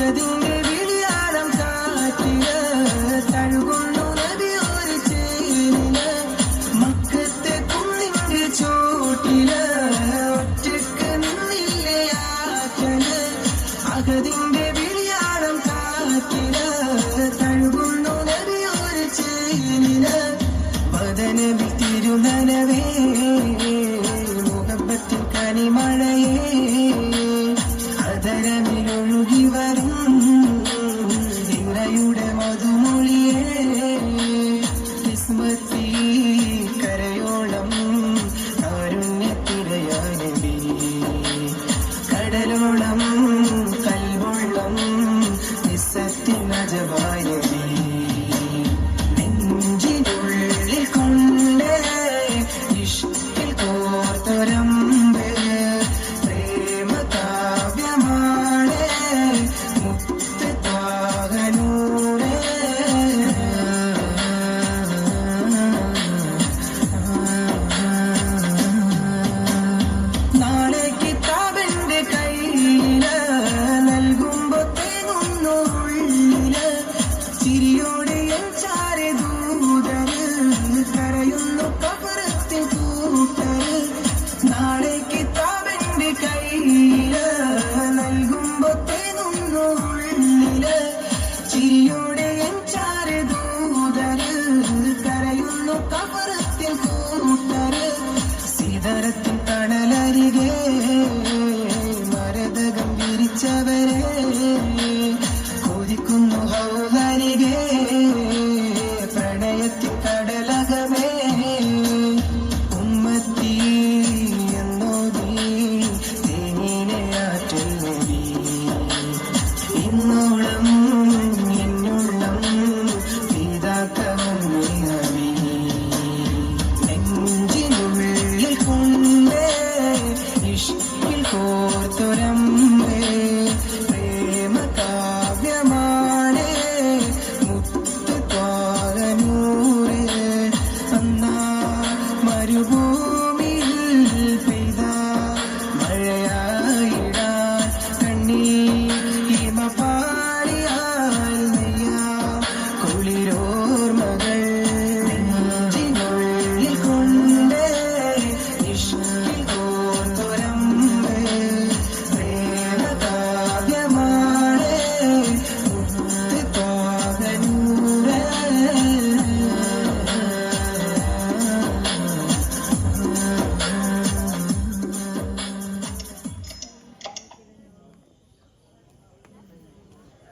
അകതിന്റെ വിളിയാളം കാറ്റില് തഴുകുന്നു നബി ഒരു ചേരില് മക്കത്തെ കുന്നിന്റെ ചോട്ടില് ഒറ്റക്ക് നിന്നില്ലേ ആറ്റല് അകതിന്റെ വിളിയാളം കാറ്റില് തഴുകുന്നു നബി ഒരു ചേരില് വദനബി തിരുനനവേ മുഹബത്തിൻ കനിമഴയേ അതരമിലൊഴുകി വരും നിറയുടെ മധുമൊഴിയേ കിസ്മത്തി കരയോളം കാരുണ്യത്തിരയാനബി കടലോളം കൽവോളം നിസ്സത്തിൻ അജവാനബി നെഞ്ചിനുള്ളിൽ കൊണ്ട് ഇഷ്കിൽ കോർത്തൊരമ്പ് പ്രേമ കാവ്യമാണ് മുത്ത് താകനൂറ് നാളെ കിതാബിന്റെ കയ്യില് നൽകുമ്പോ തേങ്ങുന്നു ഉള്ളില് ചിരിയോടെ ചാരെ ദൂതര് കരയുന്നു കബറത്തെ കൂട്ടര് നാളെ കിതാബിന്റെ കയ്യില് നൽകുമ്പോ തേങ്ങുന്നു ഉള്ളില് ചിരിയോടെ ചാരെ ദൂതര് കരയുന്നു കബറത്തെ കൂട്ടര് സീതരത്തിൻ തണലരികെ മരതകം വിരിച്ചവരെ കൊതിക്കുന്നു